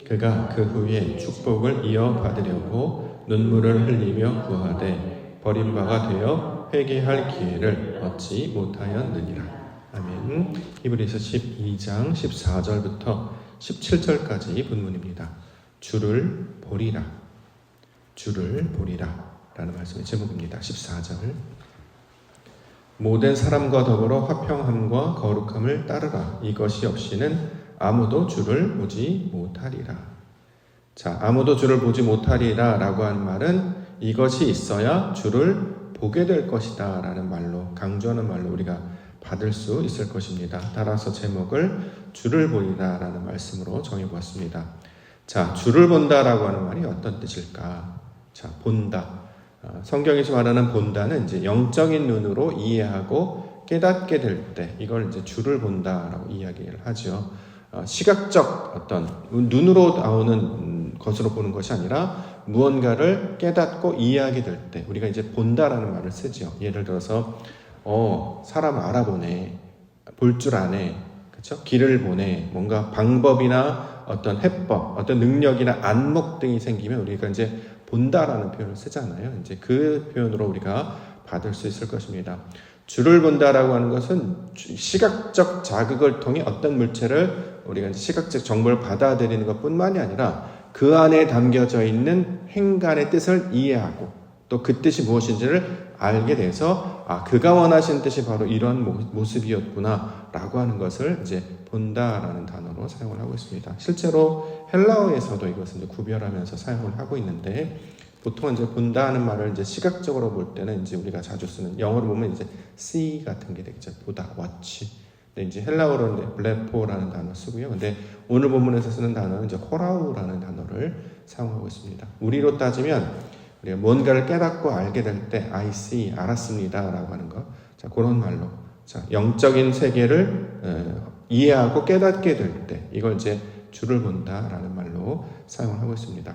그가 그 후에 축복을 이어받으려고 눈물을 흘리며 구하되 버림바가 되어 회개할 기회를 얻지 못하였느니라. 아멘. 히브리서 12장 14절부터 17절까지 본문입니다. 주를 보리라. 주를 보리라 라는 말씀의 제목입니다. 14절. 모든 사람과 더불어 화평함과 거룩함을 따르라. 이것이 없이는 아무도 주를 보지 못하리라. 자, 아무도 주를 보지 못하리라 라고 하는 말은 이것이 있어야 주를 보게 될 것이다 라는 말로, 강조하는 말로 우리가 받을 수 있을 것입니다. 따라서 제목을 주를 보리라 라는 말씀으로 정해보았습니다. 자, 주를 본다 라고 하는 말이 어떤 뜻일까? 자, 본다. 성경에서 말하는 본다는 이제 영적인 눈으로 이해하고 깨닫게 될 때, 이걸 이제 주를 본다라고 이야기를 하죠. 시각적 어떤 눈으로 나오는 것으로 보는 것이 아니라 무언가를 깨닫고 이해하게 될 때 우리가 이제 본다라는 말을 쓰죠. 예를 들어서 사람 알아보네, 볼 줄 아네, 그렇죠? 길을 보네, 뭔가 방법이나 어떤 해법, 어떤 능력이나 안목 등이 생기면 우리가 이제 본다라는 표현을 쓰잖아요. 이제 그 표현으로 우리가 받을 수 있을 것입니다. 주를 본다라고 하는 것은 시각적 자극을 통해 어떤 물체를 우리가 이제 시각적 정보를 받아들이는 것뿐만이 아니라 그 안에 담겨져 있는 행간의 뜻을 이해하고 또 그 뜻이 무엇인지를 알게 돼서 그가 원하시는 뜻이 바로 이런 모습이었구나 라고 하는 것을 이제 본다라는 단어로 사용을 하고 있습니다. 실제로 헬라어에서도 이것을 이제 구별하면서 사용을 하고 있는데 보통 이제 본다는 말을 이제 시각적으로 볼 때는 이제 우리가 자주 쓰는 영어로 보면 이제 see 같은 게 되겠죠. 보다, watch. 근데 이제 헬라어로는 블레포라는 단어 쓰고요. 근데 오늘 본문에서 쓰는 단어는 이제 호라우라는 단어를 사용하고 있습니다. 우리로 따지면 우리가 뭔가를 깨닫고 알게 될 때 I see, 알았습니다라고 하는 거. 자, 그런 말로. 자, 영적인 세계를 이해하고 깨닫게 될 때 이걸 이제 주를 본다라는 말로 사용을 하고 있습니다.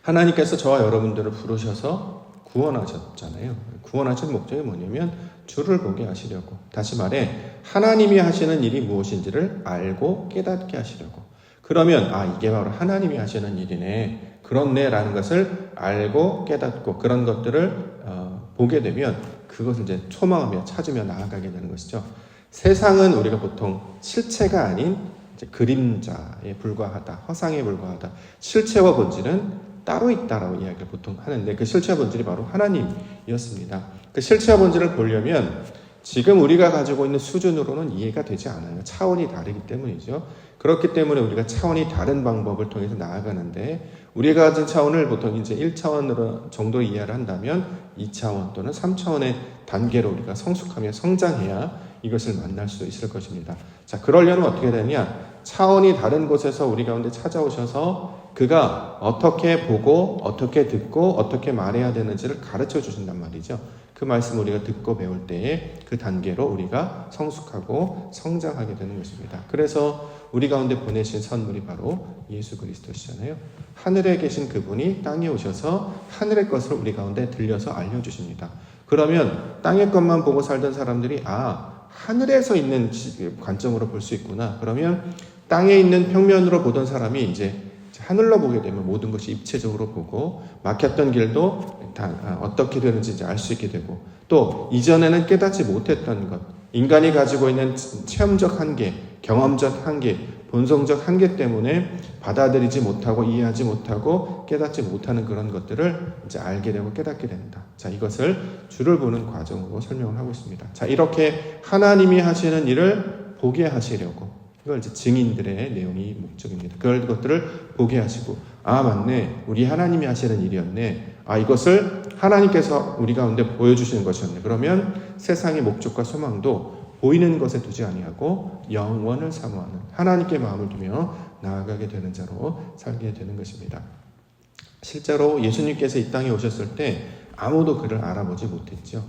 하나님께서 저와 여러분들을 부르셔서 구원하셨잖아요. 구원하신 목적이 뭐냐면 주를 보게 하시려고. 다시 말해 하나님이 하시는 일이 무엇인지를 알고 깨닫게 하시려고. 그러면 이게 바로 하나님이 하시는 일이네, 그렇네 라는 것을 알고 깨닫고 그런 것들을 보게 되면 그것을 이제 소망하며 찾으며 나아가게 되는 것이죠. 세상은 우리가 보통 실체가 아닌 이제 그림자에 불과하다, 허상에 불과하다. 실체와 본질은 따로 있다라고 이야기를 보통 하는데 그 실체와 본질이 바로 하나님이었습니다. 그 실체와 본질을 보려면 지금 우리가 가지고 있는 수준으로는 이해가 되지 않아요. 차원이 다르기 때문이죠. 그렇기 때문에 우리가 차원이 다른 방법을 통해서 나아가는데 우리가 가진 차원을 보통 이제 1차원으로 정도 이해를 한다면 2차원 또는 3차원의 단계로 우리가 성숙하며 성장해야 이것을 만날 수 있을 것입니다. 자, 그러려면 어떻게 되냐? 차원이 다른 곳에서 우리 가운데 찾아오셔서 그가 어떻게 보고 어떻게 듣고 어떻게 말해야 되는지를 가르쳐 주신단 말이죠. 그 말씀을 우리가 듣고 배울 때에 그 단계로 우리가 성숙하고 성장하게 되는 것입니다. 그래서 우리 가운데 보내신 선물이 바로 예수 그리스도시잖아요. 하늘에 계신 그분이 땅에 오셔서 하늘의 것을 우리 가운데 들려서 알려주십니다. 그러면 땅의 것만 보고 살던 사람들이 하늘에서 있는 관점으로 볼 수 있구나. 그러면 땅에 있는 평면으로 보던 사람이 이제 하늘로 보게 되면 모든 것이 입체적으로 보고 막혔던 길도 어떻게 되는지 이제 알 수 있게 되고 또 이전에는 깨닫지 못했던 것, 인간이 가지고 있는 체험적 한계, 경험적 한계, 본성적 한계 때문에 받아들이지 못하고 이해하지 못하고 깨닫지 못하는 그런 것들을 이제 알게 되고 깨닫게 된다. 자, 이것을 주를 보는 과정으로 설명을 하고 있습니다. 자, 이렇게 하나님이 하시는 일을 보게 하시려고 이걸 이제 증인들의 내용이 목적입니다. 그것들을 보게 하시고 맞네, 우리 하나님이 하시는 일이었네, 이것을 하나님께서 우리 가운데 보여주시는 것이었네. 그러면 세상의 목적과 소망도 보이는 것에 두지 아니하고 영원을 사모하는 하나님께 마음을 두며 나아가게 되는 자로 살게 되는 것입니다. 실제로 예수님께서 이 땅에 오셨을 때 아무도 그를 알아보지 못했죠.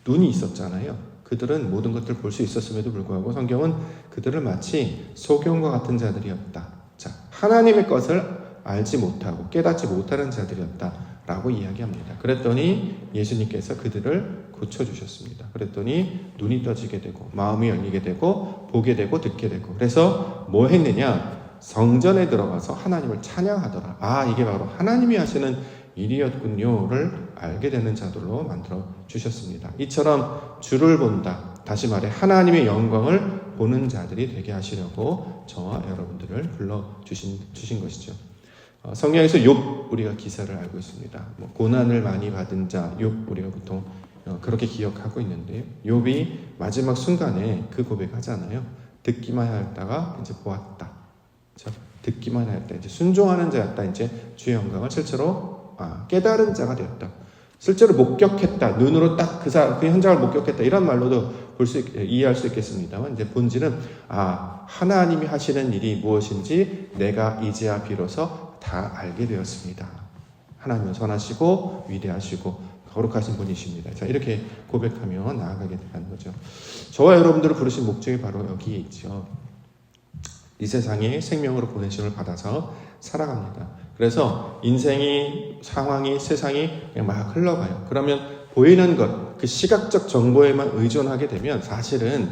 눈이 있었잖아요. 그들은 모든 것들을 볼 수 있었음에도 불구하고 성경은 그들을 마치 소경과 같은 자들이었다. 자, 하나님의 것을 알지 못하고 깨닫지 못하는 자들이었다라고 이야기합니다. 그랬더니 예수님께서 그들을 고쳐주셨습니다. 그랬더니 눈이 떠지게 되고 마음이 열리게 되고 보게 되고 듣게 되고 그래서 뭐 했느냐? 성전에 들어가서 하나님을 찬양하더라. 아, 이게 바로 하나님이 하시는 일이었군요를 알게 되는 자들로 만들어 주셨습니다. 이처럼 주를 본다. 다시 말해 하나님의 영광을 보는 자들이 되게 하시려고 저와 여러분들을 불러주신 것이죠. 성경에서 욥 우리가 기사를 알고 있습니다. 고난을 많이 받은 자 욥 우리가 보통 그렇게 기억하고 있는데요. 욥이 마지막 순간에 그 고백하잖아요. 듣기만 하였다가 이제 보았다. 듣기만 하였다. 이제 순종하는 자였다. 이제 주의 영광을 실제로 깨달은 자가 되었다. 실제로 목격했다. 눈으로 딱 그 현장을 목격했다. 이런 말로도 이해할 수 있겠습니다만 이제 본질은 하나님이 하시는 일이 무엇인지 내가 이제야 비로소 다 알게 되었습니다. 하나님은 선하시고 위대하시고 거룩하신 분이십니다. 자, 이렇게 고백하며 나아가게 되는 거죠. 저와 여러분들을 부르신 목적이 바로 여기에 있죠. 이 세상에 생명으로 보내심을 받아서 살아갑니다. 그래서 인생이, 상황이, 세상이 그냥 막 흘러가요. 그러면 보이는 것, 그 시각적 정보에만 의존하게 되면 사실은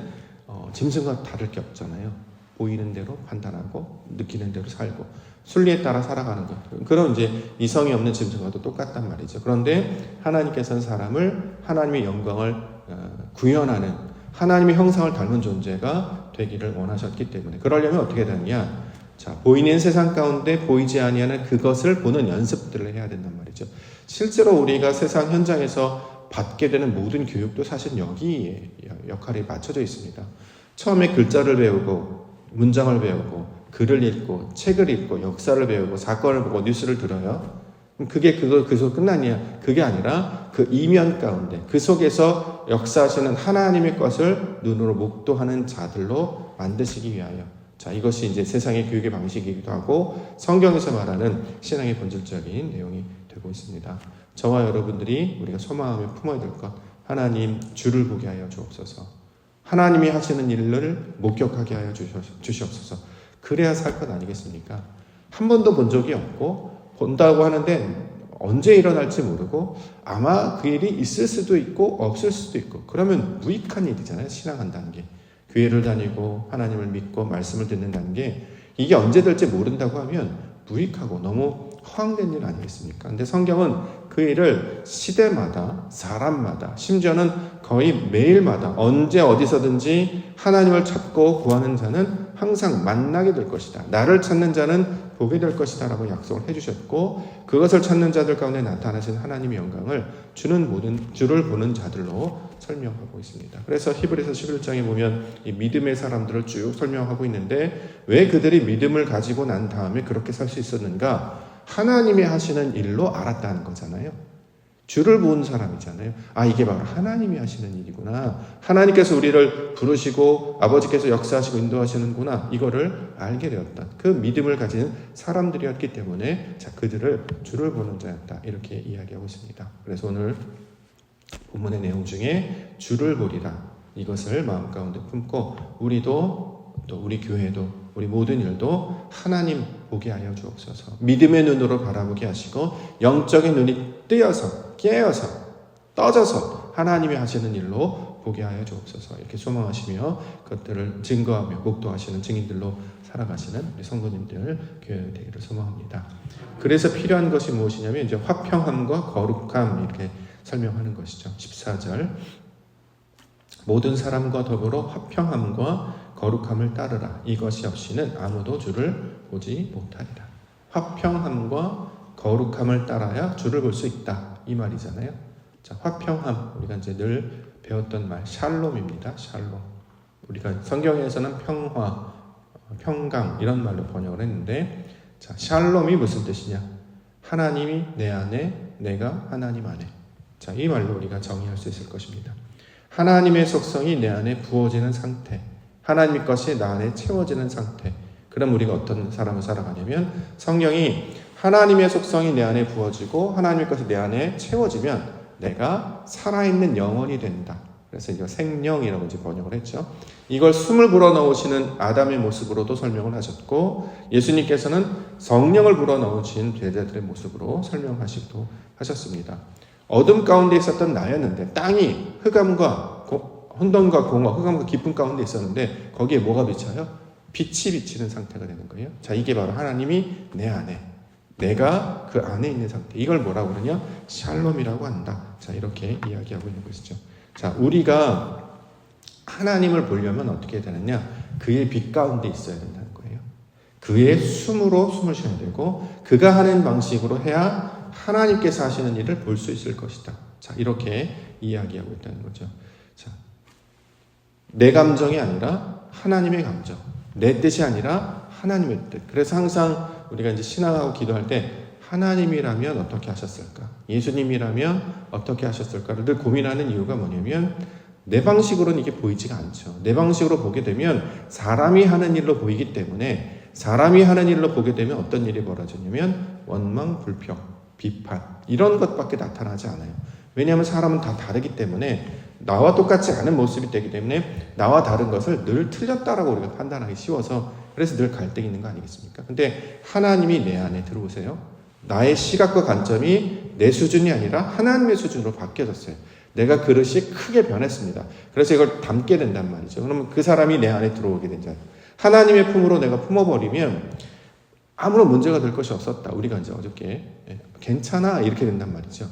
짐승과 다를 게 없잖아요. 보이는 대로 판단하고 느끼는 대로 살고 순리에 따라 살아가는 것. 그럼 이제 이성이 없는 짐승과도 똑같단 말이죠. 그런데 하나님께서는 사람을 하나님의 영광을 구현하는 하나님의 형상을 닮은 존재가 되기를 원하셨기 때문에 그러려면 어떻게 되느냐? 자, 보이는 세상 가운데 보이지 아니하는 그것을 보는 연습들을 해야 된단 말이죠. 실제로 우리가 세상 현장에서 받게 되는 모든 교육도 사실 여기에 역할이 맞춰져 있습니다. 처음에 글자를 배우고 문장을 배우고 글을 읽고 책을 읽고 역사를 배우고 사건을 보고 뉴스를 들어요. 그게 그거 끝나냐? 그게 아니라 그 이면 가운데 그 속에서 역사하시는 하나님의 것을 눈으로 목도하는 자들로 만드시기 위하여 자, 이것이 이제 세상의 교육의 방식이기도 하고 성경에서 말하는 신앙의 본질적인 내용이 되고 있습니다. 저와 여러분들이 우리가 소망하며 품어야 될 것 하나님 주를 보게 하여 주옵소서. 하나님이 하시는 일을 목격하게 하여 주시옵소서. 그래야 살 것 아니겠습니까? 한 번도 본 적이 없고 본다고 하는데 언제 일어날지 모르고 아마 그 일이 있을 수도 있고 없을 수도 있고 그러면 무익한 일이잖아요. 신앙한다는 게. 교회를 다니고 하나님을 믿고 말씀을 듣는다는 게 이게 언제 될지 모른다고 하면 무익하고 너무 허황된 일 아니겠습니까? 근데 성경은 그 일을 시대마다 사람마다 심지어는 거의 매일마다 언제 어디서든지 하나님을 찾고 구하는 자는 항상 만나게 될 것이다. 나를 찾는 자는 보게 될 것이다 라고 약속을 해주셨고 그것을 찾는 자들 가운데 나타나신 하나님의 영광을 주를 보는 자들로 설명하고 있습니다. 그래서 히브리서 11장에 보면 이 믿음의 사람들을 쭉 설명하고 있는데 왜 그들이 믿음을 가지고 난 다음에 그렇게 살 수 있었는가? 하나님이 하시는 일로 알았다는 거잖아요. 주를 본 사람이잖아요. 이게 바로 하나님이 하시는 일이구나. 하나님께서 우리를 부르시고 아버지께서 역사하시고 인도하시는구나. 이거를 알게 되었다. 그 믿음을 가진 사람들이었기 때문에 그들을 주를 보는 자였다. 이렇게 이야기하고 있습니다. 그래서 오늘 본문의 내용 중에 주를 보리라. 이것을 마음 가운데 품고 우리도 또 우리 교회도 우리 모든 일도 하나님 보게 하여 주옵소서. 믿음의 눈으로 바라보게 하시고 영적인 눈이 뜨여서 깨어서 떠져서 하나님이 하시는 일로 보게 하여 주옵소서. 이렇게 소망하시며 그것들을 증거하며 목도하시는 증인들로 살아가시는 우리 성도님들 교회 되기를 소망합니다. 그래서 필요한 것이 무엇이냐면 이제 화평함과 거룩함 이렇게 설명하는 것이죠. 14절 모든 사람과 더불어 화평함과 거룩함을 따르라. 이것이 없이는 아무도 주를 보지 못하리라. 화평함과 거룩함을 따라야 주를 볼 수 있다. 이 말이잖아요. 자, 화평함 우리가 이제 늘 배웠던 말 샬롬입니다. 샬롬. 우리가 성경에서는 평화, 평강 이런 말로 번역을 했는데 자, 샬롬이 무슨 뜻이냐? 하나님이 내 안에, 내가 하나님 안에. 자, 이 말로 우리가 정의할 수 있을 것입니다. 하나님의 속성이 내 안에 부어지는 상태. 하나님의 것이 나 안에 채워지는 상태. 그럼 우리가 어떤 사람을 살아가냐면 성령이 하나님의 속성이 내 안에 부어지고 하나님의 것이 내 안에 채워지면 내가 살아있는 영혼이 된다. 그래서 이거 생령이라고 이제 번역을 했죠. 이걸 숨을 불어넣으시는 아담의 모습으로도 설명을 하셨고 예수님께서는 성령을 불어넣으신 제자들의 모습으로 설명하시기도 하셨습니다. 어둠 가운데 있었던 나였는데 땅이 흑암과 혼돈과 공허, 흑암과 깊은 가운데 있었는데 거기에 뭐가 비쳐요? 빛이 비치는 상태가 되는 거예요. 자, 이게 바로 하나님이 내 안에, 내가 그 안에 있는 상태. 이걸 뭐라고 그러냐? 샬롬이라고 한다. 자, 이렇게 이야기하고 있는 것이죠. 자, 우리가 하나님을 보려면 어떻게 해야 되느냐? 그의 빛 가운데 있어야 된다는 거예요. 그의 숨으로 숨을 쉬어야 되고, 그가 하는 방식으로 해야 하나님께서 하시는 일을 볼 수 있을 것이다. 자, 이렇게 이야기하고 있다는 거죠. 자, 내 감정이 아니라 하나님의 감정, 내 뜻이 아니라 하나님의 뜻. 그래서 항상 우리가 이제 신앙하고 기도할 때 하나님이라면 어떻게 하셨을까? 예수님이라면 어떻게 하셨을까를 늘 고민하는 이유가 뭐냐면 내 방식으로는 이게 보이지가 않죠. 내 방식으로 보게 되면 사람이 하는 일로 보이기 때문에 사람이 하는 일로 보게 되면 어떤 일이 벌어지냐면 원망, 불평, 비판 이런 것밖에 나타나지 않아요. 왜냐하면 사람은 다 다르기 때문에 나와 똑같지 않은 모습이 되기 때문에 나와 다른 것을 늘 틀렸다라고 우리가 판단하기 쉬워서 그래서 늘 갈등이 있는 거 아니겠습니까? 근데 하나님이 내 안에 들어오세요. 나의 시각과 관점이 내 수준이 아니라 하나님의 수준으로 바뀌어졌어요. 내가 그릇이 크게 변했습니다. 그래서 이걸 담게 된단 말이죠. 그러면 그 사람이 내 안에 들어오게 된다. 하나님의 품으로 내가 품어버리면 아무런 문제가 될 것이 없었다. 우리가 이제 어저께 괜찮아 이렇게 된단 말이죠.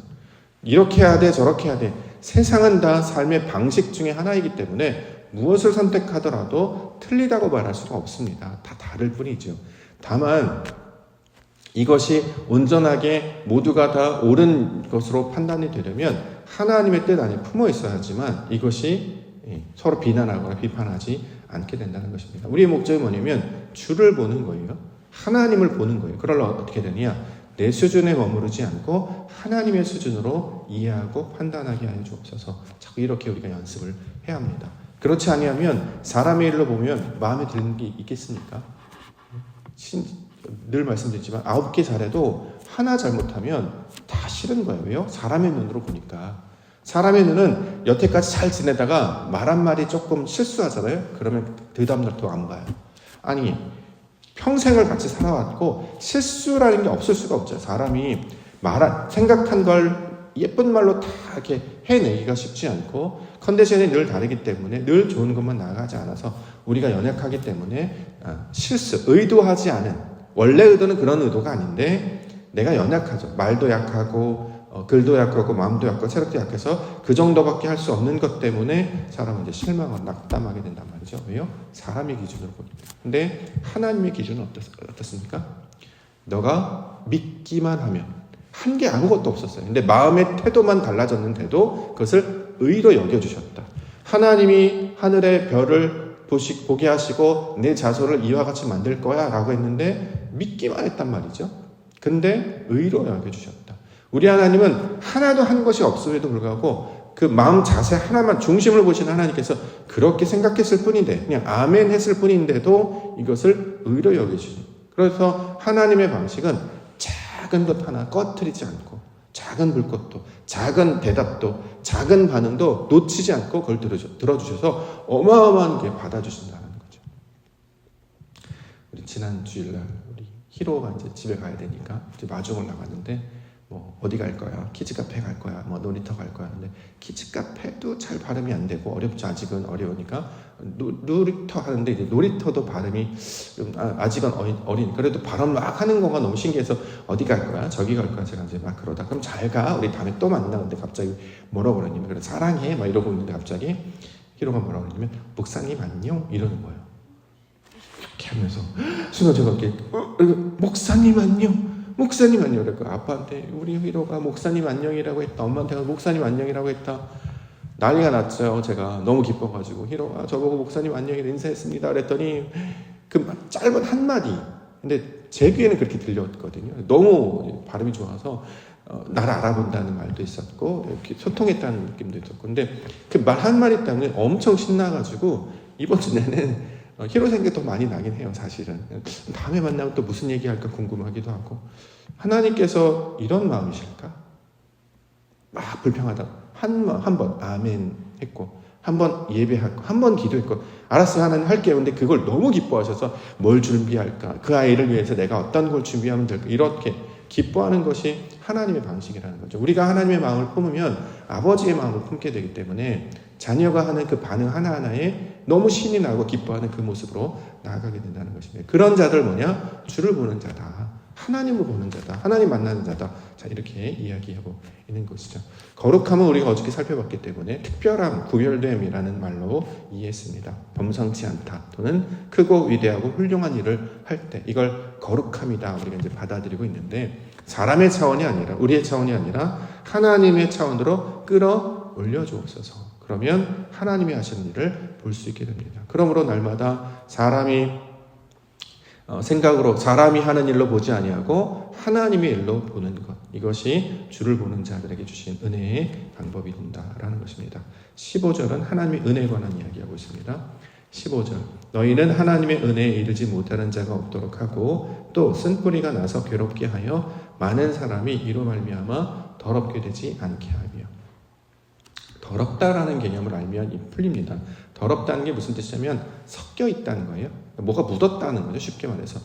이렇게 해야 돼 저렇게 해야 돼. 세상은 다 삶의 방식 중에 하나이기 때문에 무엇을 선택하더라도 틀리다고 말할 수가 없습니다. 다 다를 뿐이죠. 다만 이것이 온전하게 모두가 다 옳은 것으로 판단이 되려면 하나님의 뜻 안에 품어 있어야 하지만 이것이 서로 비난하거나 비판하지 않게 된다는 것입니다. 우리의 목적이 뭐냐면 주를 보는 거예요. 하나님을 보는 거예요. 그러려 어떻게 되느냐? 내 수준에 머무르지 않고 하나님의 수준으로 이해하고 판단하게 하여 주옵소서. 자꾸 이렇게 우리가 연습을 해야 합니다. 그렇지 아니하면 사람의 일로 보면 마음에 드는 게 있겠습니까? 늘 말씀드리지만 9개 잘해도 하나 잘못하면 다 싫은 거예요. 왜요? 사람의 눈으로 보니까. 사람의 눈은 여태까지 잘 지내다가 말 한마디 조금 실수하잖아요. 그러면 그 다음날 또 안 봐요. 아니 평생을 같이 살아왔고 실수라는 게 없을 수가 없죠. 사람이 생각한 걸 예쁜 말로 다 이렇게 해내기가 쉽지 않고 컨디션이 늘 다르기 때문에 늘 좋은 것만 나아가지 않아서 우리가 연약하기 때문에 의도하지 않은 원래 의도는 그런 의도가 아닌데 내가 연약하죠. 말도 약하고 글도 약하고 마음도 약하고 체력도 약해서 그 정도밖에 할 수 없는 것 때문에 사람은 이제 실망하고 낙담하게 된단 말이죠. 왜요? 사람의 기준으로 보니까. 근데 하나님의 기준은 어떻습니까? 너가 믿기만 하면 한 게 아무것도 없었어요. 근데 마음의 태도만 달라졌는데도 그것을 의로 여겨주셨다. 하나님이 하늘의 별을 보게 하시고 내 자손을 이와 같이 만들 거야 라고 했는데 믿기만 했단 말이죠. 근데 의로 여겨주셨다. 우리 하나님은 하나도 한 것이 없음에도 불구하고 그 마음 자세 하나만 중심을 보시는 하나님께서 그렇게 생각했을 뿐인데 그냥 아멘 했을 뿐인데도 이것을 의로 여겨주시죠. 그래서 하나님의 방식은 작은 것 하나 꺼트리지 않고 작은 불꽃도 작은 대답도 작은 반응도 놓치지 않고 그걸 들어주셔서 어마어마한 게 받아주신다는 거죠. 우리 지난 주일날 우리 히로가 이제 집에 가야 되니까 이제 마중을 나갔는데 뭐 어디 갈 거야? 키즈 카페 갈 거야? 뭐 놀이터 갈 거야? 근데 키즈 카페도 잘 발음이 안 되고 어렵죠. 아직은 어려우니까 놀이터 하는데 이제 놀이터도 발음이 좀 아직은 어린 그래도 발음 막 하는 거가 너무 신기해서 어디 갈 거야? 저기 갈 거야? 제가 이제 막 그러다 그럼 잘 가. 우리 다음에 또 만나. 근데 갑자기 뭐라고 그러냐면 그래 사랑해 막 이러고 있는데 갑자기 히로가 뭐라고 그러냐면 목사님 안녕 이러는 거예요. 이렇게 하면서 순간 제가 이렇게 목사님 안녕. 목사님 안녕 그랬고 아빠한테 우리 히로가 목사님 안녕이라고 했다. 엄마한테 목사님 안녕이라고 했다. 난리가 났어요. 제가 너무 기뻐가지고 히로가 저보고 목사님 안녕이라 인사했습니다 그랬더니 그 짧은 한마디 근데 제 귀에는 그렇게 들렸거든요. 너무 발음이 좋아서 나를 알아본다는 말도 있었고 이렇게 소통했다는 느낌도 있었고 근데 그 말 한마디 때문에 엄청 신나가지고 이번 주 내내 히로 생각이 더 많이 나긴 해요. 사실은 다음에 만나면 또 무슨 얘기할까 궁금하기도 하고 하나님께서 이런 마음이실까? 막 불평하다 한 번 아멘 했고 한 번 예배하고 한 번 기도했고 알았어요 하나님 할게요. 근데 그걸 너무 기뻐하셔서 뭘 준비할까? 그 아이를 위해서 내가 어떤 걸 준비하면 될까? 이렇게 기뻐하는 것이 하나님의 방식이라는 거죠. 우리가 하나님의 마음을 품으면 아버지의 마음을 품게 되기 때문에 자녀가 하는 그 반응 하나하나에 너무 신이 나고 기뻐하는 그 모습으로 나아가게 된다는 것입니다. 그런 자들 뭐냐? 주를 보는 자다. 하나님을 보는 자다. 하나님 만나는 자다. 자, 이렇게 이야기하고 있는 것이죠. 거룩함은 우리가 어저께 살펴봤기 때문에 특별함, 구별됨이라는 말로 이해했습니다. 범상치 않다 또는 크고 위대하고 훌륭한 일을 할 때 이걸 거룩함이다 우리가 이제 받아들이고 있는데, 사람의 차원이 아니라, 우리의 차원이 아니라 하나님의 차원으로 끌어올려 주옵소서. 그러면 하나님이 하시는 일을 볼 수 있게 됩니다. 그러므로 날마다 사람이 생각으로 사람이 하는 일로 보지 아니하고 하나님의 일로 보는 것, 이것이 주를 보는 자들에게 주신 은혜의 방법이 된다라는 것입니다. 15절은 하나님의 은혜에 관한 이야기하고 있습니다. 15절, 너희는 하나님의 은혜에 이르지 못하는 자가 없도록 하고 또 쓴뿌리가 나서 괴롭게 하여 많은 사람이 이로 말미암아 더럽게 되지 않게 하며. 더럽다라는 개념을 알면 풀립니다. 더럽다는 게 무슨 뜻이냐면 섞여 있다는 거예요. 뭐가 묻었다는 거죠. 쉽게 말해서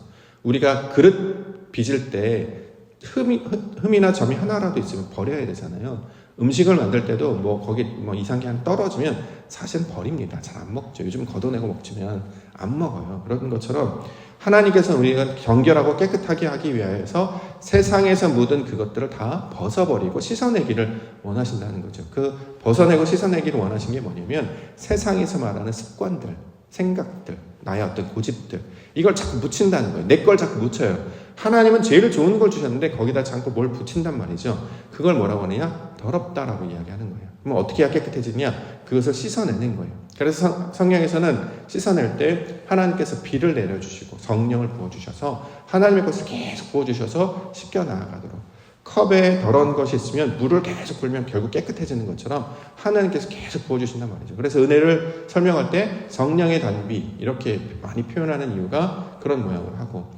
우리가 그릇 빚을 때 흠이나 점이 하나라도 있으면 버려야 되잖아요. 음식을 만들 때도 거기 이상하게 한 떨어지면 사실은 버립니다. 잘 안 먹죠. 요즘 걷어내고 먹지만 안 먹어요. 그런 것처럼 하나님께서 우리가 정결하고 깨끗하게 하기 위하여서 세상에서 묻은 그것들을 다 벗어버리고 씻어내기를 원하신다는 거죠. 그 벗어내고 씻어내기를 원하신 게 뭐냐면 세상에서 말하는 습관들, 생각들, 나의 어떤 고집들, 이걸 자꾸 묻힌다는 거예요. 내 걸 자꾸 묻혀요. 하나님은 제일 좋은 걸 주셨는데 거기다 자꾸 뭘 붙인단 말이죠. 그걸 뭐라고 하느냐? 더럽다라고 이야기하는 거예요. 그럼 어떻게 해야 깨끗해지냐? 그것을 씻어내는 거예요. 그래서 성경에서는 씻어낼 때 하나님께서 비를 내려주시고 성령을 부어주셔서 하나님의 것을 계속 부어주셔서 씻겨 나아가도록, 컵에 더러운 것이 있으면 물을 계속 불면 결국 깨끗해지는 것처럼 하나님께서 계속 부어주신단 말이죠. 그래서 은혜를 설명할 때 성령의 단비 이렇게 많이 표현하는 이유가 그런 모양을 하고,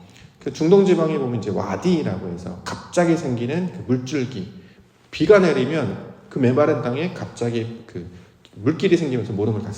그 중동 지방에 보면 이제 와디라고 해서 갑자기 생기는 그 물줄기, 비가 내리면 그 메마른 땅에 갑자기 그 물길이 생기면서 모든 걸 다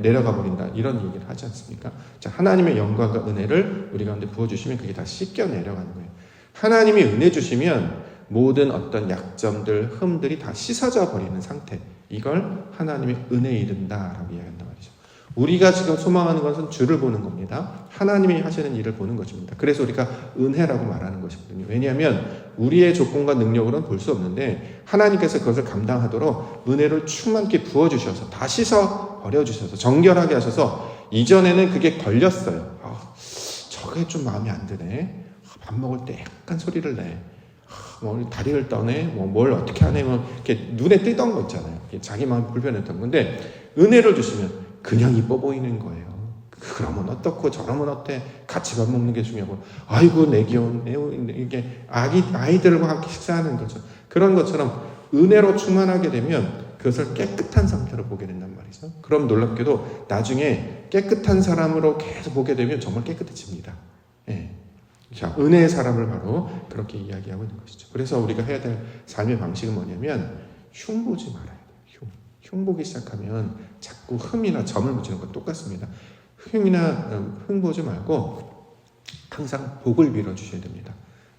내려가 버린다, 이런 얘기를 하지 않습니까? 자, 하나님의 영광과 은혜를 우리 가운데 부어주시면 그게 다 씻겨 내려가는 거예요. 하나님이 은혜 주시면 모든 어떤 약점들, 흠들이 다 씻어져 버리는 상태, 이걸 하나님의 은혜에 이른다라고 이야기한단 말이죠. 우리가 지금 소망하는 것은 주를 보는 겁니다. 하나님이 하시는 일을 보는 것입니다. 그래서 우리가 은혜라고 말하는 것이거든요. 왜냐하면 우리의 조건과 능력으로는 볼 수 없는데 하나님께서 그것을 감당하도록 은혜를 충만케 부어주셔서 다 씻어 버려주셔서 정결하게 하셔서, 이전에는 그게 걸렸어요. 저게 좀 마음에 안 드네. 밥 먹을 때 약간 소리를 내. 다리를 떠네. 뭘 어떻게 하네. 이렇게 눈에 띄던 거 있잖아요. 자기 마음이 불편했던 건데 은혜를 주시면 그냥 이뻐 보이는 거예요. 그러면 어떻고 저러면 어때? 같이 밥 먹는 게 중요하고, 아이고 내 귀여운 이게 아이들과 함께 식사하는 거죠. 그런 것처럼 은혜로 충만하게 되면 그것을 깨끗한 상태로 보게 된단 말이죠. 그럼 놀랍게도 나중에 깨끗한 사람으로 계속 보게 되면 정말 깨끗해집니다. 예. 자, 은혜의 사람을 바로 그렇게 이야기하고 있는 것이죠. 그래서 우리가 해야 될 삶의 방식은 뭐냐면 흉보지 말아야 돼요. 흉보기 시작하면 자꾸 흠이나 점을 붙이는 건 똑같습니다. 흠 보지 말고 항상 복을 빌어주셔야 됩니다.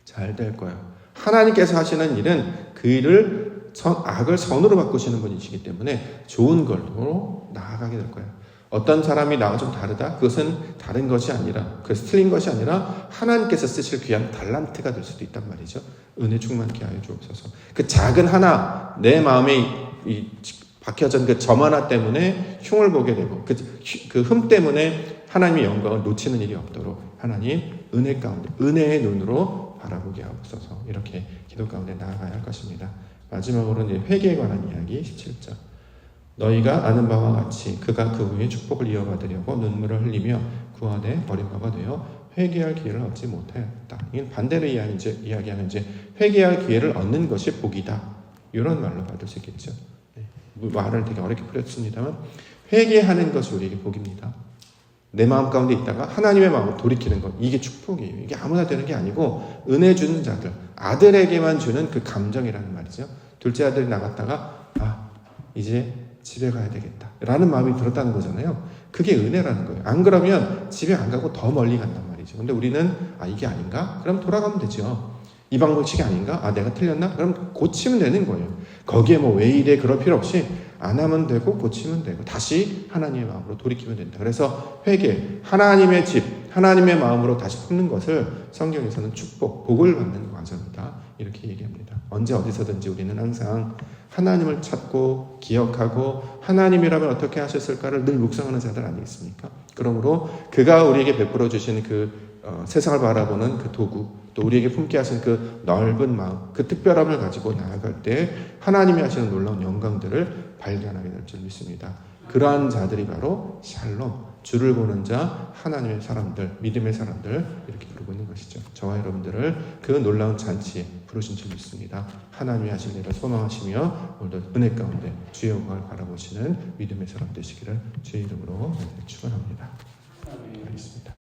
잘 될 거예요. 하나님께서 하시는 일은 그 일을 악을 선으로 바꾸시는 분이시기 때문에 좋은 걸로 나아가게 될 거예요. 어떤 사람이 나와 좀 다르다? 그것은 다른 것이 아니라, 그것이 틀린 것이 아니라 하나님께서 쓰실 귀한 달란트가 될 수도 있단 말이죠. 은혜 충만케 하여 주옵소서. 그 작은 하나, 내 마음에 박혀진 그 점 하나 때문에 흉을 보게 되고 그 흠 때문에 하나님의 영광을 놓치는 일이 없도록 하나님 은혜 가운데 은혜의 눈으로 바라보게 하옵소서. 이렇게 기도 가운데 나아가야 할 것입니다. 마지막으로는 회개에 관한 이야기 17절. 너희가 아는 바와 같이 그가 그 후에 축복을 이어받으려고 눈물을 흘리며 구하되 버림받아 되어 회개할 기회를 얻지 못하였다. 이건 반대로 이야기하면 이제 회개할 기회를 얻는 것이 복이다, 이런 말로 받을 수 있겠죠. 말을 되게 어렵게 풀었습니다만 회개하는 것이 우리에게 복입니다. 내 마음 가운데 있다가 하나님의 마음을 돌이키는 것, 이게 축복이에요. 이게 아무나 되는 게 아니고 은혜 주는 자들, 아들에게만 주는 그 감정이라는 말이죠. 둘째 아들이 나갔다가 이제 집에 가야 되겠다 라는 마음이 들었다는 거잖아요. 그게 은혜라는 거예요. 안 그러면 집에 안 가고 더 멀리 간단 말이죠. 근데 우리는 이게 아닌가? 그럼 돌아가면 되죠. 이 방법이 아닌가? 내가 틀렸나? 그럼 고치면 되는 거예요. 거기에 왜 이래 그럴 필요 없이 안 하면 되고 고치면 되고 다시 하나님의 마음으로 돌이키면 된다. 그래서 회개, 하나님의 집, 하나님의 마음으로 다시 품는 것을 성경에서는 축복, 복을 받는 과정이다. 이렇게 얘기합니다. 언제 어디서든지 우리는 항상 하나님을 찾고 기억하고 하나님이라면 어떻게 하셨을까를 늘 묵상하는 자들 아니겠습니까? 그러므로 그가 우리에게 베풀어 주신 그 세상을 바라보는 그 도구, 또 우리에게 품게 하신 그 넓은 마음, 그 특별함을 가지고 나아갈 때 하나님이 하시는 놀라운 영광들을 발견하게 될 줄 믿습니다. 그러한 자들이 바로 샬롬, 주를 보는 자, 하나님의 사람들, 믿음의 사람들 이렇게 부르고 있는 것이죠. 저와 여러분들을 그 놀라운 잔치에 부르신 줄 믿습니다. 하나님이 하실 일을 소망하시며 오늘도 은혜 가운데 주의 영광을 바라보시는 믿음의 사람 되시기를 주의 이름으로 축원합니다. 알겠습니다.